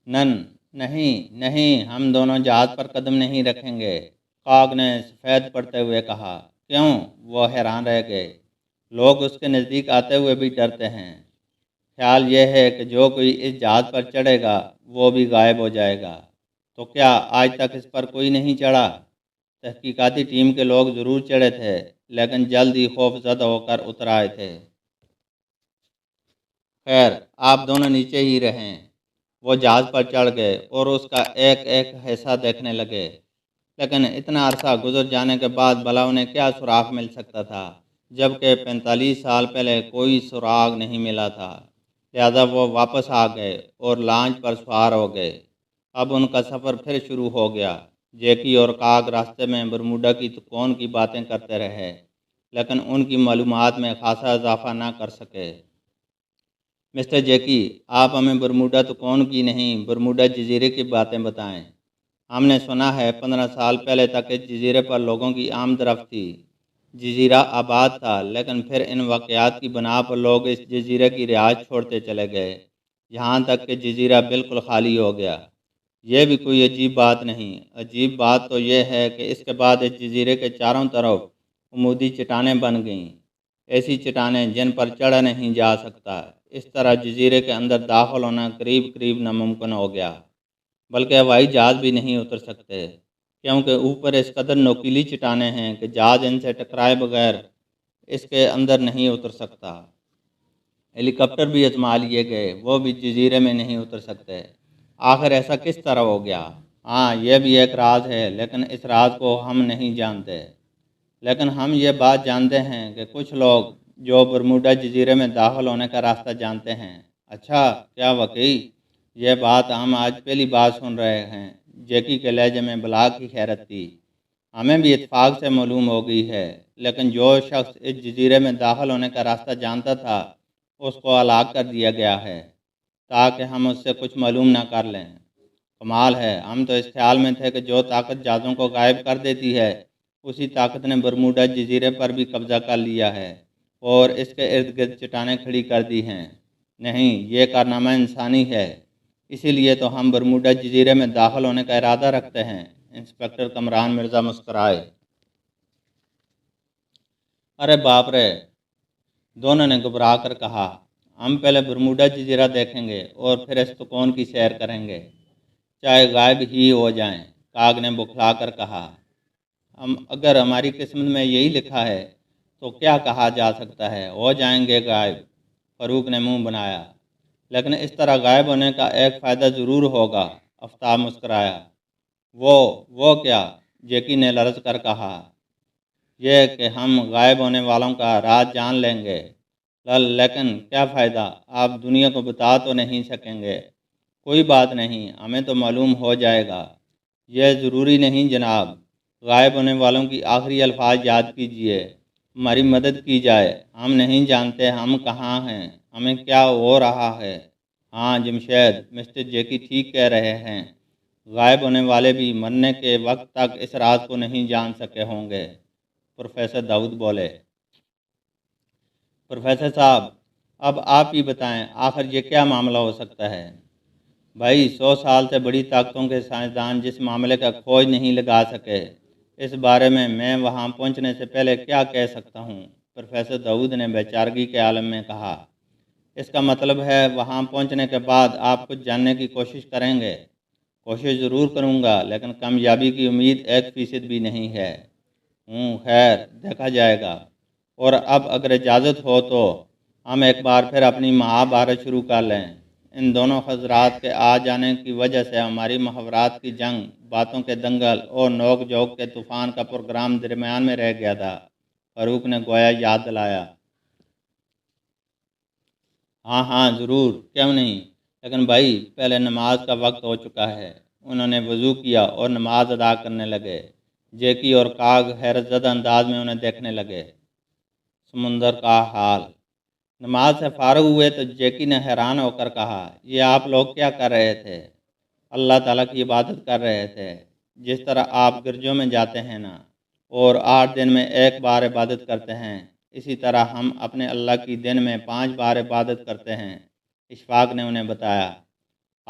نن نہیں نہیں، ہم دونوں جہاز پر قدم نہیں رکھیں گے، کاگ نے سفید پڑتے ہوئے کہا۔ کیوں؟ وہ حیران رہ گئے۔ لوگ اس کے نزدیک آتے ہوئے بھی ڈرتے ہیں۔ خیال یہ ہے کہ جو کوئی اس جہاز پر چڑھے گا وہ بھی غائب ہو جائے گا۔ تو کیا آج تک اس پر کوئی نہیں چڑھا؟ تحقیقاتی ٹیم کے لوگ ضرور چڑھے تھے، لیکن جلد ہی خوف زدہ ہو کر اتر آئے تھے۔ خیر، آپ دونوں نیچے ہی رہیں۔ وہ جہاز پر چڑھ گئے اور اس کا ایک ایک حصہ دیکھنے لگے، لیکن اتنا عرصہ گزر جانے کے بعد بھلا انہیں کیا سراغ مل سکتا تھا، جبکہ 45 سال پہلے کوئی سراغ نہیں ملا تھا۔ لہذا وہ واپس آ گئے اور لانچ پر سوار ہو گئے۔ اب ان کا سفر پھر شروع ہو گیا۔ جیکی اور کاگ راستے میں برموڈا کی تو کون کی باتیں کرتے رہے، لیکن ان کی معلومات میں خاصا اضافہ نہ کر سکے۔ مسٹر جیکی، آپ ہمیں برموڈا تو کون کی نہیں، برموڈا جزیرے کی باتیں بتائیں۔ ہم نے سنا ہے 15 سال پہلے تک اس جزیرے پر لوگوں کی آمد رفت تھی۔ جزیرہ آباد تھا، لیکن پھر ان واقعات کی بنا پر لوگ اس جزیرے کی رہائش چھوڑتے چلے گئے، یہاں تک کہ جزیرہ بالکل خالی ہو گیا۔ یہ بھی کوئی عجیب بات نہیں۔ عجیب بات تو یہ ہے کہ اس کے بعد اس جزیرے کے چاروں طرف عمودی چٹانیں بن گئیں، ایسی چٹانیں جن پر چڑھا نہیں جا سکتا۔ اس طرح جزیرے کے اندر داخل ہونا قریب قریب ناممکن ہو گیا، بلکہ ہوائی جہاز بھی نہیں اتر سکتے، کیونکہ اوپر اس قدر نوکیلی چٹانیں ہیں کہ جہاز ان سے ٹکرائے بغیر اس کے اندر نہیں اتر سکتا۔ ہیلی کاپٹر بھی آزما لیے گئے، وہ بھی جزیرے میں نہیں اتر سکتے۔ آخر ایسا کس طرح ہو گیا؟ ہاں، یہ بھی ایک راز ہے، لیکن اس راز کو ہم نہیں جانتے۔ لیکن ہم یہ بات جانتے ہیں کہ کچھ لوگ جو برموڈا جزیرے میں داخل ہونے کا راستہ جانتے ہیں۔ اچھا، کیا واقعی؟ یہ بات ہم آج پہلی بار سن رہے ہیں۔ جیکی کے لہجے میں بلاغ کی حیرت تھی۔ ہمیں بھی اتفاق سے معلوم ہو گئی ہے، لیکن جو شخص اس جزیرے میں داخل ہونے کا راستہ جانتا تھا اس کو ہلاک کر دیا گیا ہے، تاکہ ہم اس سے کچھ معلوم نہ کر لیں۔ کمال ہے، ہم تو اس خیال میں تھے کہ جو طاقت جہازوں کو غائب کر دیتی ہے اسی طاقت نے برموڈا جزیرے پر بھی قبضہ کر لیا ہے اور اس کے ارد گرد چٹانیں کھڑی کر دی ہیں۔ نہیں، یہ کارنامہ انسانی ہے، اسی لیے تو ہم برموڈا جزیرے میں داخل ہونے کا ارادہ رکھتے ہیں۔ انسپکٹر کمران مرزا مسکرائے۔ ارے باپ رے، دونوں نے گھبرا کر کہا۔ ہم پہلے برموڈا جزیرہ دیکھیں گے اور پھر استکون کی سیر کریں گے، چاہے غائب ہی ہو جائیں، کاگ نے بکھلا کر کہا۔ اگر ہماری قسمت میں یہی لکھا ہے تو کیا کہا جا سکتا ہے، ہو جائیں گے غائب۔ فاروق نے منہ بنایا۔ لیکن اس طرح غائب ہونے کا ایک فائدہ ضرور ہوگا، آفتاب مسکرایا۔ وہ کیا؟ جیکی نے لرز کر کہا۔ یہ کہ ہم غائب ہونے والوں کا راز جان لیں گے۔ لیکن کیا فائدہ؟ آپ دنیا کو بتا تو نہیں سکیں گے۔ کوئی بات نہیں، ہمیں تو معلوم ہو جائے گا۔ یہ ضروری نہیں جناب۔ غائب ہونے والوں کی آخری الفاظ یاد کیجئے، ہماری مدد کی جائے، ہم نہیں جانتے ہم کہاں ہیں، ہمیں کیا ہو رہا ہے۔ ہاں جمشید، مسٹر جیکی ٹھیک کہہ رہے ہیں، غائب ہونے والے بھی مرنے کے وقت تک اس راز کو نہیں جان سکے ہوں گے۔ پروفیسر داؤد بولے۔ پروفیسر صاحب، اب آپ ہی بتائیں، آخر یہ کیا معاملہ ہو سکتا ہے؟ بھائی، 100 سال سے بڑی طاقتوں کے سائنسدان جس معاملے کا کھوج نہیں لگا سکے، اس بارے میں وہاں پہنچنے سے پہلے کیا کہہ سکتا ہوں؟ پروفیسر داؤد نے بے چارگی کے عالم میں کہا۔ اس کا مطلب ہے وہاں پہنچنے کے بعد آپ کچھ جاننے کی کوشش کریں گے؟ کوشش ضرور کروں گا، لیکن کامیابی کی امید 1% بھی نہیں ہے۔ خیر، دیکھا جائے گا۔ اور اب اگر اجازت ہو تو ہم ایک بار پھر اپنی مہابھارت شروع کر لیں۔ ان دونوں حضرات کے آ جانے کی وجہ سے ہماری محاورات کی جنگ، باتوں کے دنگل اور نوک جھوک کے طوفان کا پروگرام درمیان میں رہ گیا تھا، فاروق نے گویا یاد دلایا۔ ہاں ضرور، کیوں نہیں، لیکن بھائی پہلے نماز کا وقت ہو چکا ہے۔ انہوں نے وضو کیا اور نماز ادا کرنے لگے۔ جیکی اور کاگ حیرت زدہ انداز میں انہیں دیکھنے لگے۔ سمندر کا حال۔ نماز سے فارغ ہوئے تو جیکی نے حیران ہو کر کہا، یہ آپ لوگ کیا کر رہے تھے؟ اللہ تعالیٰ کی عبادت کر رہے تھے، جس طرح آپ گرجوں میں جاتے ہیں نا اور 8 دن میں 1 بار عبادت کرتے ہیں، اسی طرح ہم اپنے اللہ کی دن میں 5 بار عبادت کرتے ہیں، اشفاق نے انہیں بتایا۔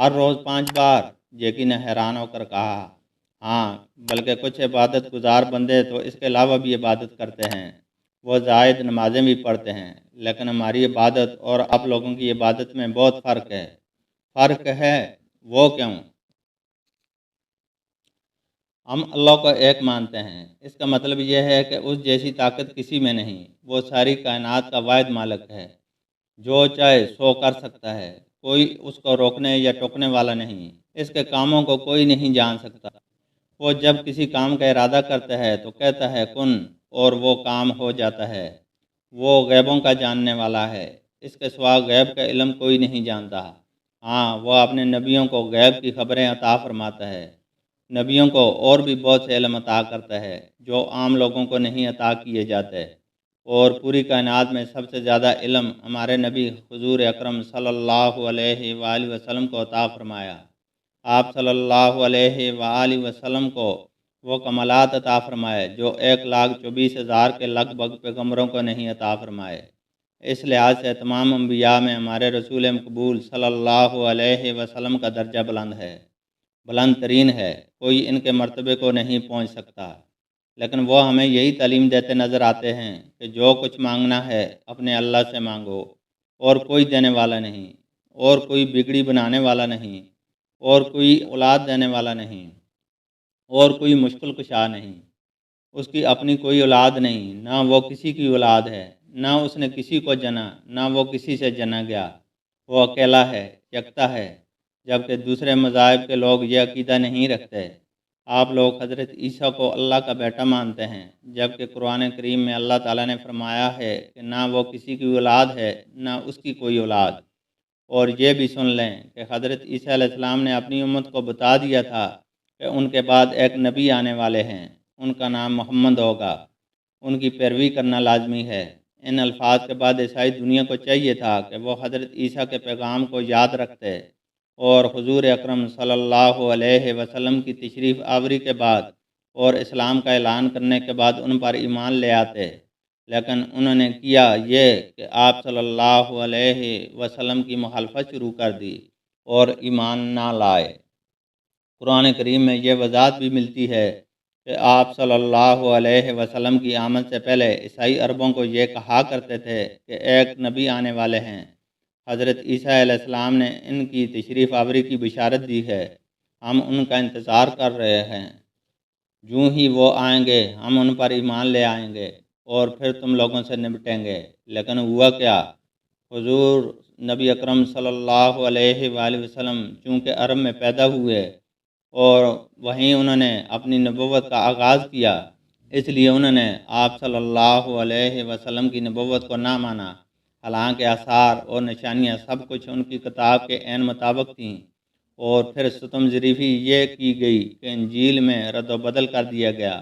ہر روز 5 بار؟ جیکی نے حیران ہو کر کہا، ہاں، بلکہ کچھ عبادت گزار بندے تو اس کے علاوہ بھی عبادت کرتے ہیں، وہ زائد نمازیں بھی پڑھتے ہیں، لیکن ہماری عبادت اور آپ لوگوں کی عبادت میں بہت فرق ہے۔ فرق ہے؟ وہ کیوں؟ ہم اللہ کو ایک مانتے ہیں، اس کا مطلب یہ ہے کہ اس جیسی طاقت کسی میں نہیں، وہ ساری کائنات کا واحد مالک ہے، جو چاہے سو کر سکتا ہے، کوئی اس کو روکنے یا ٹوکنے والا نہیں، اس کے کاموں کو کوئی نہیں جان سکتا۔ وہ جب کسی کام کا ارادہ کرتا ہے تو کہتا ہے کن، اور وہ کام ہو جاتا ہے۔ وہ غیبوں کا جاننے والا ہے، اس کے سوا غیب کا علم کوئی نہیں جانتا۔ ہاں، وہ اپنے نبیوں کو غیب کی خبریں عطا فرماتا ہے۔ نبیوں کو اور بھی بہت سے علم عطا کرتا ہے جو عام لوگوں کو نہیں عطا کیے جاتے، اور پوری کائنات میں سب سے زیادہ علم ہمارے نبی حضور اکرم صلی اللہ علیہ وآلہ وسلم کو عطا فرمایا۔ آپ صلی اللہ علیہ وآلہ وسلم کو وہ کمالات عطا فرمائے جو 1,24,000 کے لگ بھگ پیغمبروں کو نہیں عطا فرمائے۔ اس لحاظ سے تمام انبیاء میں ہمارے رسول مقبول صلی اللہ علیہ وسلم کا درجہ بلند ہے، بلند ترین ہے، کوئی ان کے مرتبے کو نہیں پہنچ سکتا۔ لیکن وہ ہمیں یہی تعلیم دیتے نظر آتے ہیں کہ جو کچھ مانگنا ہے اپنے اللہ سے مانگو، اور کوئی دینے والا نہیں، اور کوئی بگڑی بنانے والا نہیں، اور کوئی اولاد دینے والا نہیں، اور کوئی مشکل کشا نہیں۔ اس کی اپنی کوئی اولاد نہیں، نہ وہ کسی کی اولاد ہے، نہ اس نے کسی کو جنا، نہ وہ کسی سے جنا گیا۔ وہ اکیلا ہے، یکتا ہے، جبکہ دوسرے مذاہب کے لوگ یہ عقیدہ نہیں رکھتے۔ آپ لوگ حضرت عیسیٰ کو اللہ کا بیٹا مانتے ہیں، جبکہ قرآن کریم میں اللہ تعالیٰ نے فرمایا ہے کہ نہ وہ کسی کی اولاد ہے، نہ اس کی کوئی اولاد۔ اور یہ بھی سن لیں کہ حضرت عیسیٰ علیہ السلام نے اپنی امت کو بتا دیا تھا کہ ان کے بعد ایک نبی آنے والے ہیں، ان کا نام محمد ہوگا، ان کی پیروی کرنا لازمی ہے۔ ان الفاظ کے بعد عیسائی دنیا کو چاہیے تھا کہ وہ حضرت عیسیٰ کے پیغام کو یاد رکھتے، اور حضور اکرم صلی اللہ علیہ وسلم کی تشریف آوری کے بعد اور اسلام کا اعلان کرنے کے بعد ان پر ایمان لے آتے، لیکن انہوں نے کیا یہ کہ آپ صلی اللہ علیہ وسلم کی مخالفت شروع کر دی اور ایمان نہ لائے۔ قرآن کریم میں یہ وضاحت بھی ملتی ہے کہ آپ صلی اللہ علیہ وسلم کی آمد سے پہلے عیسائی عربوں کو یہ کہا کرتے تھے کہ ایک نبی آنے والے ہیں۔ حضرت عیسیٰ علیہ السلام نے ان کی تشریف آوری کی بشارت دی ہے، ہم ان کا انتظار کر رہے ہیں، جو ہی وہ آئیں گے ہم ان پر ایمان لے آئیں گے اور پھر تم لوگوں سے نمٹیں گے۔ لیکن ہوا کیا؟ حضور نبی اکرم صلی اللہ علیہ وآلہ وسلم چونکہ عرب میں پیدا ہوئے اور وہیں انہوں نے اپنی نبوت کا آغاز کیا، اس لیے انہوں نے آپ صلی اللہ علیہ وسلم کی نبوت کو نہ مانا، حالانکہ آثار اور نشانیاں سب کچھ ان کی کتاب کے عین مطابق تھیں۔ اور پھر ستم ظریفی یہ کی گئی کہ انجیل میں رد و بدل کر دیا گیا،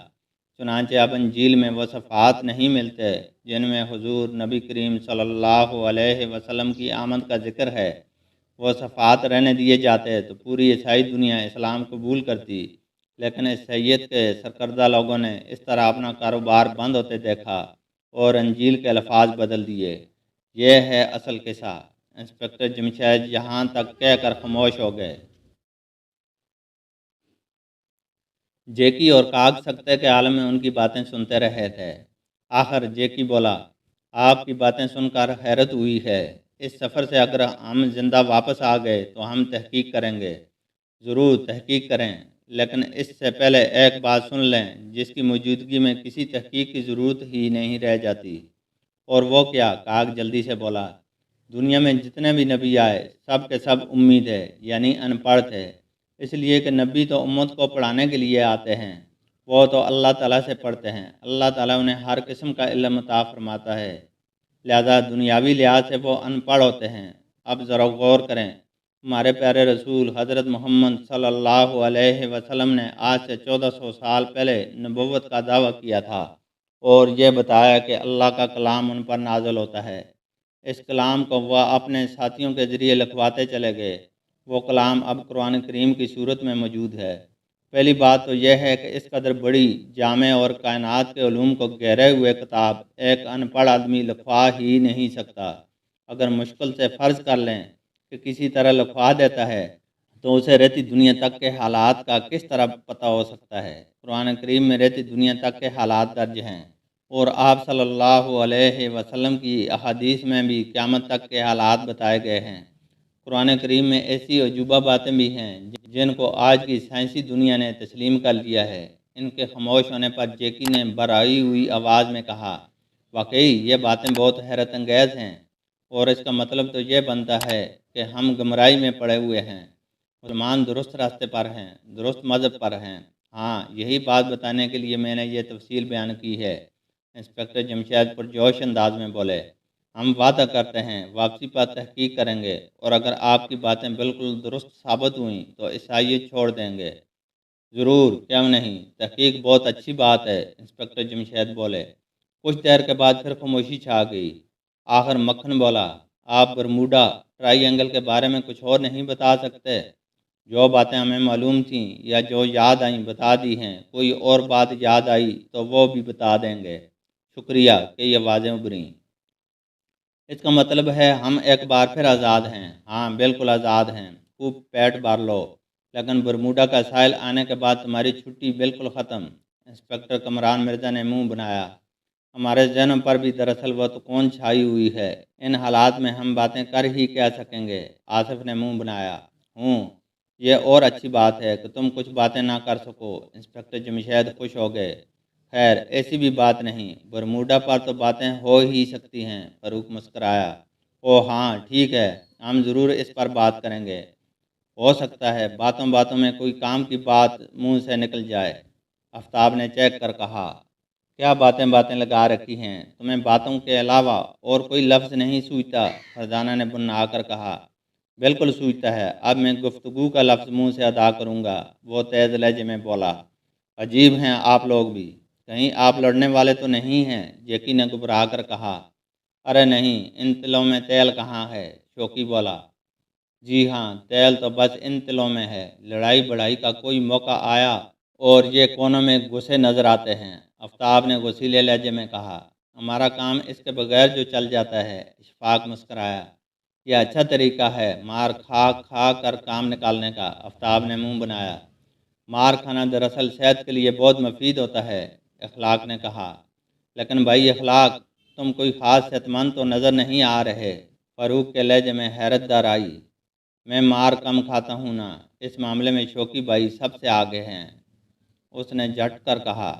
چنانچہ اب انجیل میں وہ صفحات نہیں ملتے جن میں حضور نبی کریم صلی اللہ علیہ وسلم کی آمد کا ذکر ہے۔ وہ صفحات رہنے دیے جاتے تو پوری عیسائی دنیا اسلام قبول کرتی، لیکن اس سید کے سرکردہ لوگوں نے اس طرح اپنا کاروبار بند ہوتے دیکھا اور انجیل کے الفاظ بدل دیے۔ یہ ہے اصل قصہ۔ انسپکٹر جمشید یہاں تک کہہ کر خاموش ہو گئے۔ جیکی اور کاغ سکتے کے عالم میں ان کی باتیں سنتے رہے تھے۔ آخر جیکی بولا، آپ کی باتیں سن کر حیرت ہوئی ہے۔ اس سفر سے اگر ہم زندہ واپس آ گئے تو ہم تحقیق کریں گے۔ ضرور تحقیق کریں، لیکن اس سے پہلے ایک بات سن لیں جس کی موجودگی میں کسی تحقیق کی ضرورت ہی نہیں رہ جاتی۔ اور وہ کیا؟ کاغ جلدی سے بولا، دنیا میں جتنے بھی نبی آئے سب کے سب امی تھے، یعنی ان پڑھ تھے، اس لیے کہ نبی تو امت کو پڑھانے کے لیے آتے ہیں، وہ تو اللہ تعالیٰ سے پڑھتے ہیں، اللہ تعالیٰ انہیں ہر قسم کا علم عطا فرماتا ہے، لہذا دنیاوی لحاظ سے وہ ان پڑھ ہوتے ہیں۔ اب ذرا غور کریں، ہمارے پیارے رسول حضرت محمد صلی اللہ علیہ وسلم نے آج سے 1400 سال پہلے نبوت کا دعویٰ کیا تھا اور یہ بتایا کہ اللہ کا کلام ان پر نازل ہوتا ہے۔ اس کلام کو وہ اپنے ساتھیوں کے ذریعے لکھواتے چلے گئے۔ وہ کلام اب قرآن کریم کی صورت میں موجود ہے۔ پہلی بات تو یہ ہے کہ اس قدر بڑی، جامع اور کائنات کے علوم کو گہرے ہوئے کتاب ایک ان پڑھ آدمی لکھوا ہی نہیں سکتا۔ اگر مشکل سے فرض کر لیں کہ کسی طرح لکھوا دیتا ہے تو اسے رہتی دنیا تک کے حالات کا کس طرح پتہ ہو سکتا ہے؟ قرآن کریم میں رہتی دنیا تک کے حالات درج ہیں، اور آپ صلی اللہ علیہ وسلم کی احادیث میں بھی قیامت تک کے حالات بتائے گئے ہیں۔ قرآن کریم میں ایسی عجوبہ باتیں بھی ہیں جن کو آج کی سائنسی دنیا نے تسلیم کر لیا ہے۔ ان کے خاموش ہونے پر جیکی نے بھرائی ہوئی آواز میں کہا، واقعی یہ باتیں بہت حیرت انگیز ہیں، اور اس کا مطلب تو یہ بنتا ہے کہ ہم گمراہی میں پڑے ہوئے ہیں، مسلمان درست راستے پر ہیں، درست مذہب پر ہیں۔ ہاں، یہی بات بتانے کے لیے میں نے یہ تفصیل بیان کی ہے، انسپکٹر جمشید پرجوش انداز میں بولے۔ ہم وعدہ کرتے ہیں واپسی پر تحقیق کریں گے، اور اگر آپ کی باتیں بالکل درست ثابت ہوئیں تو عیسائیت چھوڑ دیں گے۔ ضرور، کیوں نہیں، تحقیق بہت اچھی بات ہے، انسپکٹر جمشید بولے۔ کچھ دیر کے بعد پھر خاموشی چھا گئی۔ آخر مکھن بولا، آپ برموڈا ٹرائی اینگل کے بارے میں کچھ اور نہیں بتا سکتے؟ جو باتیں ہمیں معلوم تھیں یا جو یاد آئیں بتا دی ہیں، کوئی اور بات یاد آئی تو وہ بھی بتا دیں گے۔ شکریہ کہ یہ واضح ابھریں۔ اس کا مطلب ہے ہم ایک بار پھر آزاد ہیں؟ ہاں، بالکل آزاد ہیں، خوب پیٹ بھر لو۔ لیکن برموڈا کا ساحل آنے کے بعد تمہاری چھٹی بالکل ختم۔ انسپکٹر کمران مرزا نے منہ بنایا۔ ہمارے ذہنوں پر بھی دراصل وہ تو کون چھائی ہوئی ہے، ان حالات میں ہم باتیں کر ہی کیا سکیں گے؟ آصف نے منہ بنایا۔ یہ اور اچھی بات ہے کہ تم کچھ باتیں نہ کر سکو۔ انسپکٹر جمشید خوش ہو گئے۔ خیر، ایسی بھی بات نہیں، برموڈا پر تو باتیں ہو ہی سکتی ہیں۔ فاروق مسکرایا۔ او ہاں، ٹھیک ہے، ہم ضرور اس پر بات کریں گے۔ ہو سکتا ہے باتوں باتوں میں کوئی کام کی بات منہ سے نکل جائے۔ آفتاب نے چیک کر کہا، کیا باتیں لگا رکھی ہیں؟ تمہیں باتوں کے علاوہ اور کوئی لفظ نہیں سوچتا؟ فرزانہ نے بننا کر کہا، بالکل سوچتا ہے، اب میں گفتگو کا لفظ منہ سے ادا کروں گا۔ وہ تیز لہجے میں بولا، عجیب ہیں آپ لوگ بھی، کہیں آپ لڑنے والے تو نہیں ہیں؟ جیکی نے گھبرا کر کہا، ارے نہیں، ان تلوں میں تیل کہاں ہے؟ شوکی بولا، جی ہاں، تیل تو بس ان تلوں میں ہے، لڑائی بڑھائی کا کوئی موقع آیا اور یہ کونوں میں گھسے نظر آتے ہیں۔ آفتاب نے غصیلے لہجے میں کہا، ہمارا کام اس کے بغیر جو چل جاتا ہے۔ اشفاق مسکرایا، یہ اچھا طریقہ ہے مار کھا کھا کر کام نکالنے کا۔ آفتاب نے منہ بنایا، مار کھانا دراصل صحت کے لیے بہت مفید ہوتا ہے، اخلاق نے کہا۔ لیکن بھائی اخلاق، تم کوئی خاص صحت مند تو نظر نہیں آ رہے۔ فاروق کے لہجے میں حیرت دار آئی، میں مار کم کھاتا ہوں نا، اس معاملے میں شوکی بھائی سب سے آگے ہیں۔ اس نے جھٹ کر کہا،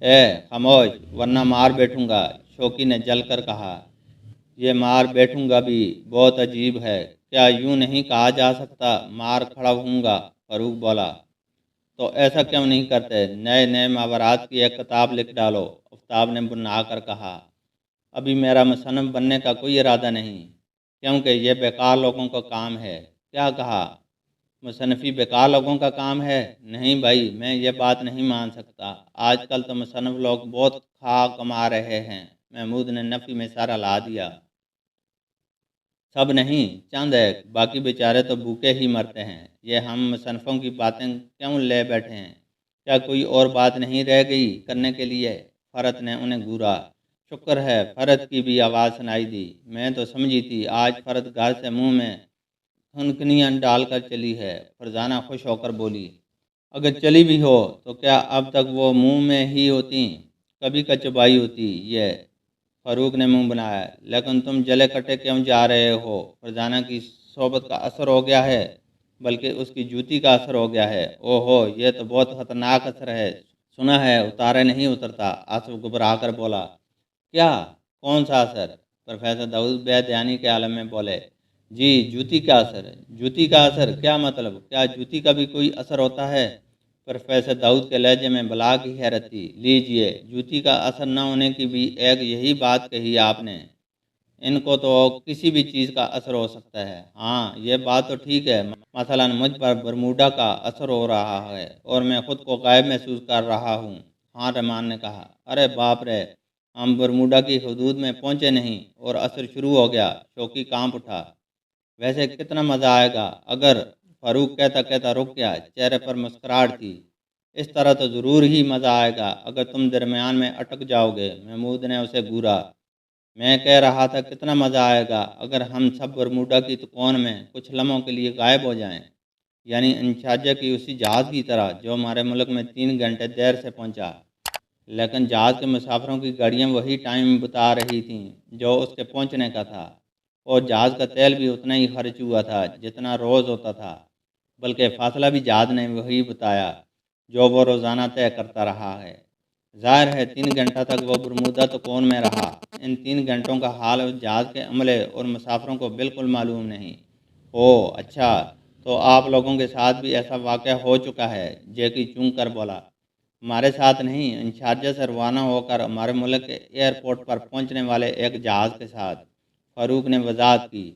اے خاموش ورنہ مار بیٹھوں گا۔ شوکی نے جل کر کہا، یہ مار بیٹھوں گا بھی بہت عجیب ہے، کیا یوں نہیں کہا جا سکتا مار کھڑا ہوں گا؟ فاروق بولا، تو ایسا کیوں نہیں کرتے، نئے نئے محاورات کی ایک کتاب لکھ ڈالو۔ آفتاب نے بننا کر کہا، ابھی میرا مصنف بننے کا کوئی ارادہ نہیں، کیونکہ یہ بیکار لوگوں کا کام ہے۔ کیا کہا؟ مصنفی بیکار لوگوں کا کام ہے؟ نہیں بھائی، میں یہ بات نہیں مان سکتا، آج کل تو مصنف لوگ بہت کھا کما رہے ہیں۔ محمود نے نفی میں سر ہلا دیا، سب نہیں، چند ایک، باقی بیچارے تو بھوکے ہی مرتے ہیں۔ یہ ہم مصنفوں کی باتیں کیوں لے بیٹھے ہیں؟ کیا کوئی اور بات نہیں رہ گئی کرنے کے لیے؟ فرت نے انہیں گھورا۔ شکر ہے، فرت کی بھی آواز سنائی دی، میں تو سمجھی تھی آج فرت گھر سے منہ میں کھنکنیاں ڈال کر چلی ہے۔ فرزانہ خوش ہو کر بولی، اگر چلی بھی ہو تو کیا اب تک وہ منہ میں ہی ہوتی، کبھی کا چبائی ہوتی یہ؟ فاروق نے منہ بنایا، لیکن تم جلے کٹے کیوں جا رہے ہو؟ فرزانہ کی صحبت کا اثر ہو گیا ہے، بلکہ اس کی جوتی کا اثر ہو گیا ہے۔ او ہو، یہ تو بہت خطرناک اثر ہے، سنا ہے اتارے نہیں اترتا۔ آصف گھبرا کر بولا، کیا؟ کون سا اثر؟ پروفیسر داؤد بے دھیانی کے عالم میں بولے، جی، جوتی کا اثر۔ جوتی کا اثر؟ کیا مطلب؟ کیا جوتی کا بھی کوئی اثر ہوتا ہے؟ پروفیسر داؤد کے لہجے میں بلا کی حیرت تھی۔ لیجئے، جوتی کا اثر نہ ہونے کی بھی ایک یہی بات کہی آپ نے، ان کو تو کسی بھی چیز کا اثر ہو سکتا ہے۔ ہاں، یہ بات تو ٹھیک ہے، مثلا مجھ پر برموڈا کا اثر ہو رہا ہے اور میں خود کو غائب محسوس کر رہا ہوں۔ ہاں، رحمان نے کہا، ارے باپ رے، ہم برموڈا کی حدود میں پہنچے نہیں اور اثر شروع ہو گیا۔ شوکی کانپ اٹھا، ویسے کتنا مزہ آئے گا اگر… فاروق کہتا کہتا رک گیا، چہرے پر مسکراہٹ تھی، اس طرح تو ضرور ہی مزہ آئے گا اگر تم درمیان میں اٹک جاؤ گے۔ محمود نے اسے گھورا، میں کہہ رہا تھا کتنا مزہ آئے گا اگر ہم سب برموڈا کی تکون میں کچھ لمحوں کے لیے غائب ہو جائیں۔ یعنی انشاجہ کی اسی جہاز کی طرح جو ہمارے ملک میں 3 گھنٹے دیر سے پہنچا، لیکن جہاز کے مسافروں کی گاڑیاں وہی ٹائم بتا رہی تھیں جو اس کے پہنچنے کا تھا، اور جہاز کا تیل بھی اتنا ہی خرچ ہوا تھا جتنا روز ہوتا تھا، بلکہ فاصلہ بھی جہاز نے وہی بتایا جو وہ روزانہ طے کرتا رہا ہے۔ ظاہر ہے 3 گھنٹہ تک وہ برمودا تو کون میں رہا، ان 3 گھنٹوں کا حال اس جہاز کے عملے اور مسافروں کو بالکل معلوم نہیں۔ اچھا، تو آپ لوگوں کے ساتھ بھی ایسا واقعہ ہو چکا ہے؟ جیکی چونک کر بولا۔ ہمارے ساتھ نہیں، انشارجہ سے روانہ ہو کر ہمارے ملک کے ایئرپورٹ پر پہنچنے والے ایک جہاز کے ساتھ، فاروق نے وضاحت کی۔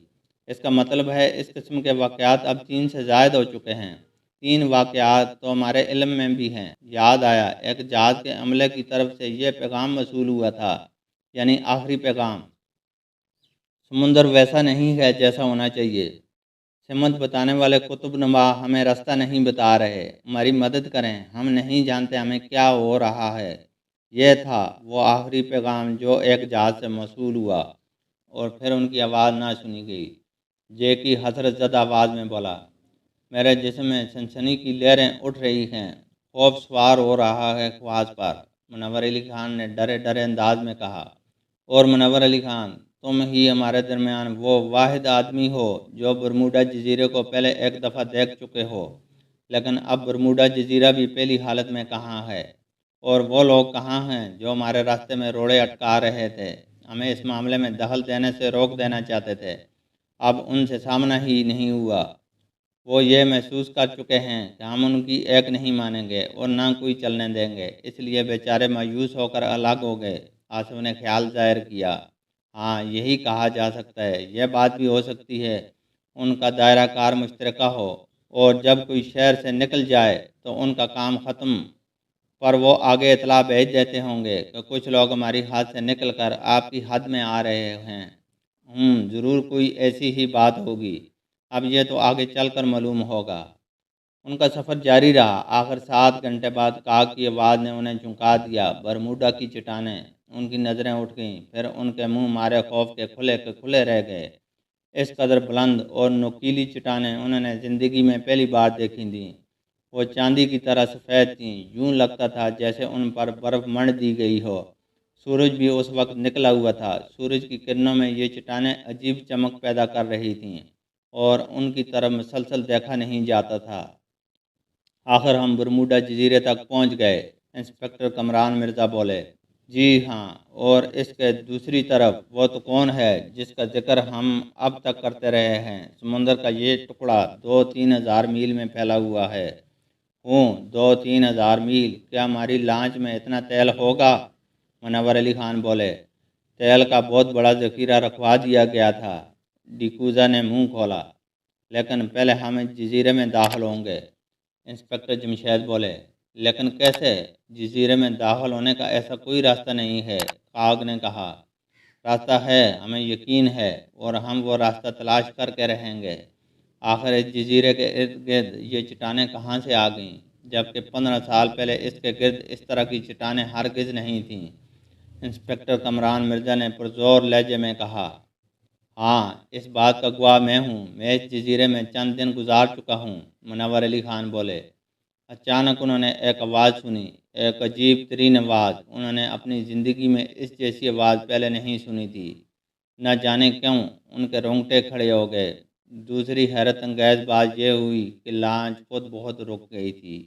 اس کا مطلب ہے اس قسم کے واقعات اب 3 سے زائد ہو چکے ہیں۔ 3 واقعات تو ہمارے علم میں بھی ہیں۔ یاد آیا، ایک جہاز کے عملے کی طرف سے یہ پیغام موصول ہوا تھا، یعنی آخری پیغام: سمندر ویسا نہیں ہے جیسا ہونا چاہیے، سمت بتانے والے قطب نما ہمیں راستہ نہیں بتا رہے، ہماری مدد کریں، ہم نہیں جانتے ہمیں کیا ہو رہا ہے۔ یہ تھا وہ آخری پیغام جو ایک جہاز سے موصول ہوا، اور پھر ان کی آواز نہ سنی گئی۔ جیکی حسرت زدہ آواز میں بولا، میرے جسم میں سنسنی کی لہریں اٹھ رہی ہیں، خوف سوار ہو رہا ہے خواص پر، منور علی خان نے ڈرے ڈرے انداز میں کہا۔ اور منور علی خان، تم ہی ہمارے درمیان وہ واحد آدمی ہو جو برموڈا جزیرے کو پہلے ایک دفعہ دیکھ چکے ہو، لیکن اب برموڈا جزیرہ بھی پہلی حالت میں کہاں ہے، اور وہ لوگ کہاں ہیں جو ہمارے راستے میں روڑے اٹکا رہے تھے، ہمیں اس معاملے میں دخل دینے سے روک دینا چاہتے تھے، اب ان سے سامنا ہی نہیں ہوا۔ وہ یہ محسوس کر چکے ہیں کہ ہم ان کی ایک نہیں مانیں گے اور نہ کوئی چلنے دیں گے، اس لیے بیچارے مایوس ہو کر الگ ہو گئے۔ آصف نے خیال ظاہر کیا، ہاں، یہی کہا جا سکتا ہے۔ یہ بات بھی ہو سکتی ہے ان کا دائرہ کار مشترکہ ہو، اور جب کوئی شہر سے نکل جائے تو ان کا کام ختم، پر وہ آگے اطلاع بھیج دیتے ہوں گے کہ کچھ لوگ ہماری حد سے نکل کر آپ کی حد میں آ رہے ہیں۔ ضرور کوئی ایسی ہی بات ہوگی، اب یہ تو آگے چل کر معلوم ہوگا۔ ان کا سفر جاری رہا۔ آخر 7 گھنٹے بعد کاگ کی آواز نے انہیں چونکا دیا۔ برموڈا کی چٹانیں، ان کی نظریں اٹھ گئیں، پھر ان کے منہ مارے خوف کے کھلے رہ گئے۔ اس قدر بلند اور نوکیلی چٹانیں انہوں نے زندگی میں پہلی بار دیکھی تھیں۔ وہ چاندی کی طرح سفید تھیں، یوں لگتا تھا جیسے ان پر برف منڈ دی گئی ہو۔ سورج بھی اس وقت نکلا ہوا تھا۔ سورج کی کرنوں میں یہ چٹانیں عجیب چمک پیدا کر رہی تھیں، اور ان کی طرف مسلسل دیکھا نہیں جاتا تھا۔ آخر ہم برموڈا جزیرے تک پہنچ گئے، انسپکٹر کمران مرزا بولے۔ جی ہاں، اور اس کے دوسری طرف وہ تو کون ہے جس کا ذکر ہم اب تک کرتے رہے ہیں؟ سمندر کا یہ ٹکڑا 2-3 ہزار میل میں پھیلا ہوا ہے۔ 2-3 ہزار میل! کیا ہماری لانچ میں اتنا تیل ہوگا؟ منور علی خان بولے۔ تیل کا بہت بڑا ذخیرہ رکھوا دیا گیا تھا۔ ڈیکوزا نے منہ کھولا۔ لیکن پہلے ہم اس جزیرے میں داخل ہوں گے، انسپکٹر جمشید بولے۔ لیکن کیسے؟ جزیرے میں داخل ہونے کا ایسا کوئی راستہ نہیں ہے، کاگ نے کہا۔ راستہ ہے، ہمیں یقین ہے، اور ہم وہ راستہ تلاش کر کے رہیں گے۔ آخر اس جزیرے کے ارد گرد یہ چٹانیں کہاں سے آ گئیں، جبکہ 15 سال پہلے اس کے گرد اس طرح کی چٹانیں ہرگز نہیں تھیں؟ انسپکٹر کمران مرزا نے پرزور لہجے میں کہا۔ ہاں، اس بات کا گواہ میں ہوں، میں اس جزیرے میں چند دن گزار چکا ہوں، منور علی خان بولے۔ اچانک انہوں نے ایک آواز سنی، ایک عجیب ترین آواز۔ انہوں نے اپنی زندگی میں اس جیسی آواز پہلے نہیں سنی تھی۔ نہ جانے کیوں ان کے رونگٹے کھڑے ہو گئے۔ دوسری حیرت انگیز بات یہ ہوئی کہ لانچ خود بہت رک گئی تھی۔